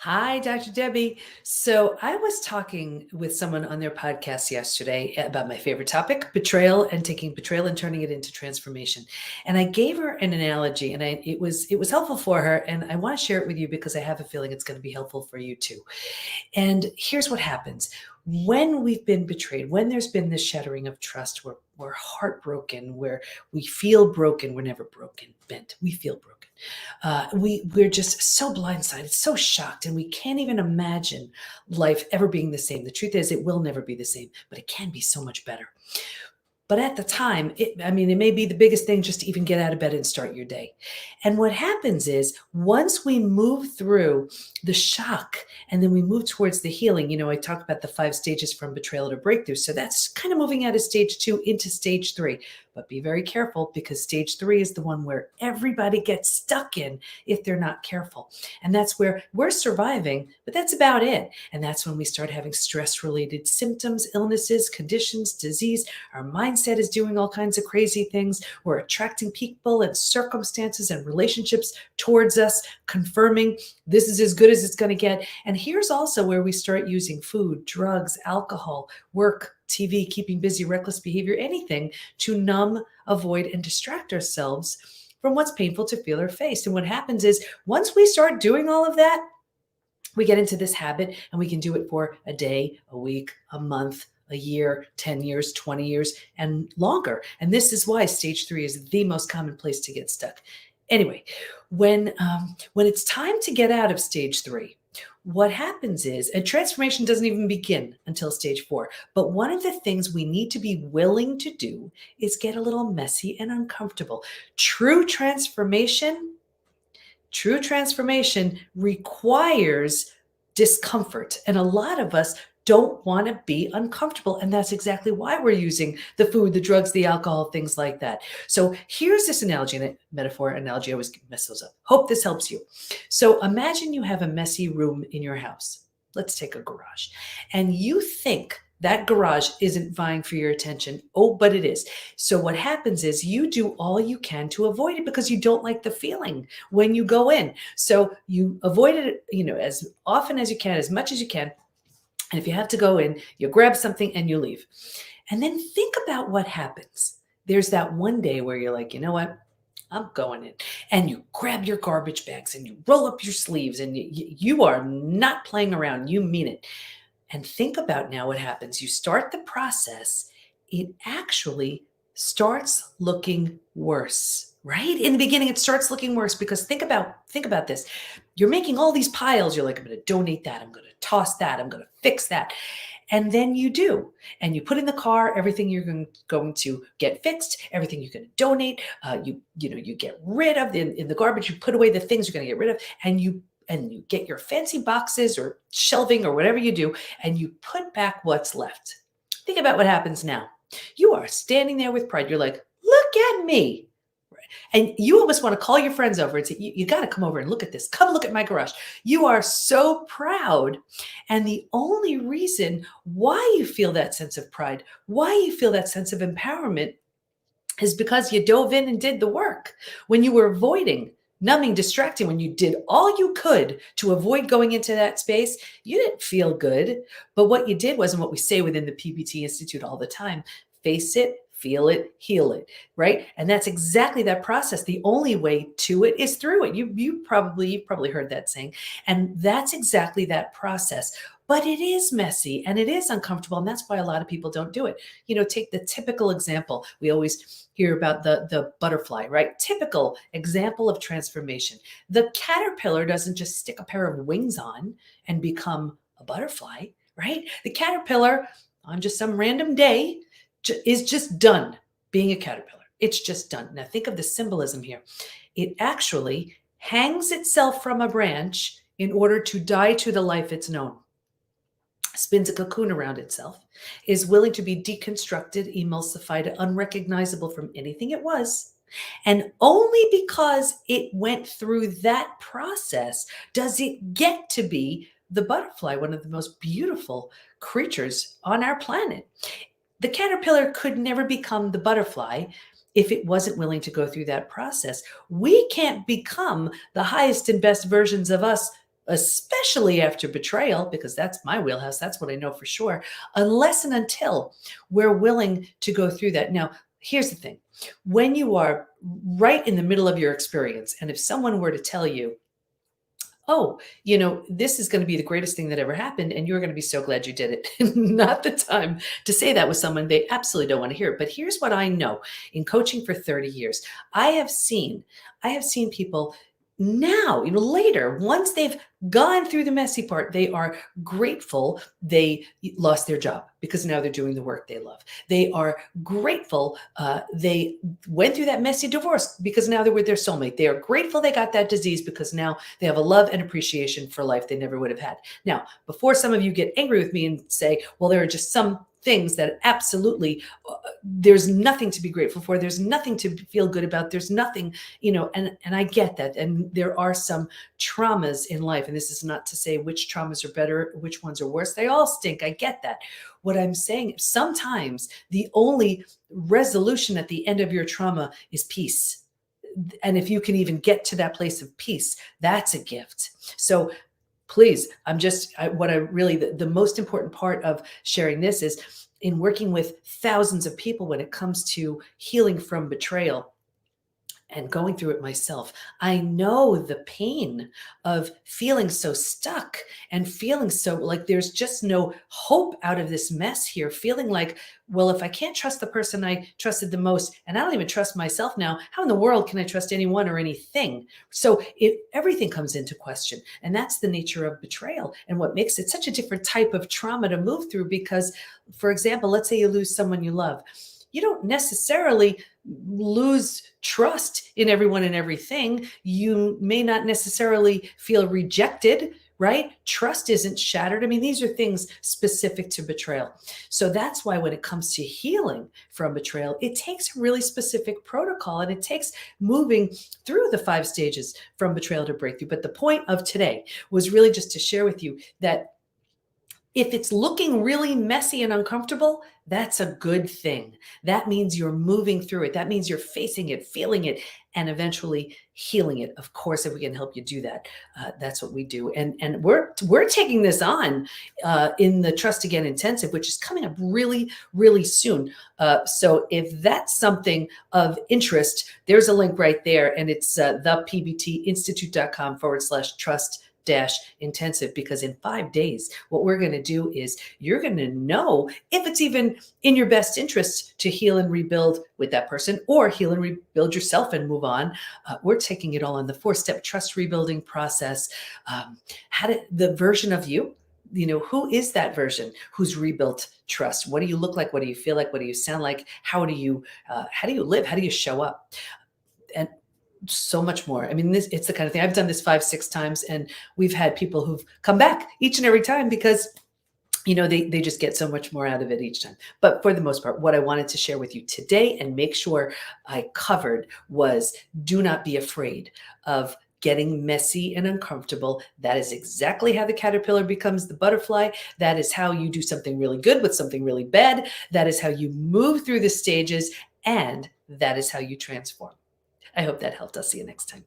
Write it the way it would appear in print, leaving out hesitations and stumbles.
Hi, Dr. Debbie. So I was talking with someone on their podcast yesterday about my favorite topic, betrayal and taking betrayal and turning it into transformation. And I gave her an analogy and it was helpful for her. And I want to share it with you because I have a feeling it's going to be helpful for you too. And here's what happens when we've been betrayed, when there's been this shattering of trust, we're heartbroken, where we feel broken, we're never broken, bent, we feel broken. We're just so blindsided, so shocked, and we can't even imagine life ever being the same. The truth is, it will never be the same, but it can be so much better. But at the time, it may be the biggest thing just to even get out of bed and start your day. And what happens is once we move through the shock and then we move towards the healing, I talk about the 5 stages from betrayal to breakthrough. So that's kind of moving out of stage 2 into stage 3. But be very careful because stage 3 is the one where everybody gets stuck in if they're not careful. And that's where we're surviving, but that's about it. And that's when we start having stress related symptoms, illnesses, conditions, disease. Our mindset is doing all kinds of crazy things. We're attracting people and circumstances and relationships towards us, confirming this is as good as it's going to get. And here's also where we start using food, drugs, alcohol, work, TV, keeping busy, reckless behavior, anything to numb, avoid, and distract ourselves from what's painful to feel or face. And what happens is once we start doing all of that, we get into this habit and we can do it for a day, a week, a month, a year, 10 years, 20 years, and longer. And this is why stage 3 is the most common place to get stuck. Anyway, when it's time to get out of stage 3, what happens is, and transformation doesn't even begin until stage 4. But one of the things we need to be willing to do is get a little messy and uncomfortable. True transformation requires discomfort. And a lot of us don't want to be uncomfortable. And that's exactly why we're using the food, the drugs, the alcohol, things like that. So here's this analogy, and metaphor, analogy, I always mess those up. Hope this helps you. So imagine you have a messy room in your house. Let's take a garage. And you think that garage isn't vying for your attention. Oh, but it is. So what happens is you do all you can to avoid it because you don't like the feeling when you go in. So you avoid it, as often as you can, as much as you can. And if you have to go in, you grab something and you leave. And then think about what happens. There's that one day where you're like, you know what? I'm going in. And you grab your garbage bags and you roll up your sleeves and you are not playing around. You mean it. And think about now what happens. You start the process. It actually starts looking worse, right? In the beginning, it starts looking worse because think about this. You're making all these piles. You're like, I'm going to donate that. I'm going to toss that. I'm going to fix that. And then you do, and you put in the car everything you're going to get fixed, everything you're going to donate. You get rid of in the garbage. You put away the things you're going to get rid of, and you get your fancy boxes or shelving or whatever you do, and you put back what's left. Think about what happens now. You are standing there with pride. You're like, look at me. And you almost want to call your friends over and say, you got to come over and look at this. Come look at my garage. You are so proud. And the only reason why you feel that sense of pride, why you feel that sense of empowerment is because you dove in and did the work. When you were avoiding, numbing, distracting, when you did all you could to avoid going into that space, you didn't feel good. But what you did was, and what we say within the PBT Institute all the time, face it, feel it, heal it, right? And that's exactly that process. The only way to it is through it. You've probably heard that saying. And that's exactly that process. But it is messy and it is uncomfortable. And that's why a lot of people don't do it. Take the typical example. We always hear about the butterfly, right? Typical example of transformation. The caterpillar doesn't just stick a pair of wings on and become a butterfly, right? The caterpillar on just some random day is just done being a caterpillar. It's just done. Now think of the symbolism here. It actually hangs itself from a branch in order to die to the life it's known. Spins a cocoon around itself, is willing to be deconstructed, emulsified, unrecognizable from anything it was. And only because it went through that process does it get to be the butterfly, one of the most beautiful creatures on our planet. The caterpillar could never become the butterfly if it wasn't willing to go through that process. We can't become the highest and best versions of us especially after betrayal, because that's my wheelhouse. That's what I know for sure, unless and until we're willing to go through that. Now, here's the thing: when you are right in the middle of your experience, and if someone were to tell you, oh, this is going to be the greatest thing that ever happened, and you're going to be so glad you did it. Not the time to say that with someone. They absolutely don't want to hear it. But here's what I know in coaching for 30 years. I have seen people now, later, once they've gone through the messy part, they are grateful they lost their job because now they're doing the work they love. They are grateful they went through that messy divorce because now they're with their soulmate. They are grateful they got that disease because now they have a love and appreciation for life they never would have had. Now, before some of you get angry with me and say, well, there are just some things that absolutely there's nothing to be grateful for. There's nothing to feel good about. There's nothing, and I get that. And there are some traumas in life. And this is not to say which traumas are better, which ones are worse. They all stink. I get that. What I'm saying is sometimes the only resolution at the end of your trauma is peace. And if you can even get to that place of peace, that's a gift. So please, the most important part of sharing this is in working with thousands of people when it comes to healing from betrayal and going through it myself. I know the pain of feeling so stuck and feeling so like there's just no hope out of this mess here, feeling like, well, if I can't trust the person I trusted the most, and I don't even trust myself now, how in the world can I trust anyone or anything? So everything comes into question. And that's the nature of betrayal and what makes it such a different type of trauma to move through. Because, for example, let's say you lose someone you love. You don't necessarily lose trust in everyone and everything. You may not necessarily feel rejected, right? Trust isn't shattered. I mean, these are things specific to betrayal. So that's why when it comes to healing from betrayal, it takes a really specific protocol and it takes moving through the 5 stages from betrayal to breakthrough. But the point of today was really just to share with you that if it's looking really messy and uncomfortable, that's a good thing. That means you're moving through it. That means you're facing it, feeling it, and eventually healing it. Of course, if we can help you do that, that's what we do. And we're taking this on in the Trust Again Intensive, which is coming up really, really soon. So if that's something of interest, there's a link right there, and it's thepbtinstitute.com/trust intensive, because in 5 days, what we're going to do is you're going to know if it's even in your best interest to heal and rebuild with that person or heal and rebuild yourself and move on. We're taking it all on the 4-step trust rebuilding process. The version of you, who is that version who's rebuilt trust? What do you look like? What do you feel like? What do you sound like? How do you live? How do you show up? And so much more. I mean, it's the kind of thing I've done this 5-6 times, and we've had people who've come back each and every time because, they just get so much more out of it each time. But for the most part, what I wanted to share with you today and make sure I covered was do not be afraid of getting messy and uncomfortable. That is exactly how the caterpillar becomes the butterfly. That is how you do something really good with something really bad. That is how you move through the stages, and that is how you transform. I hope that helped. I'll see you next time.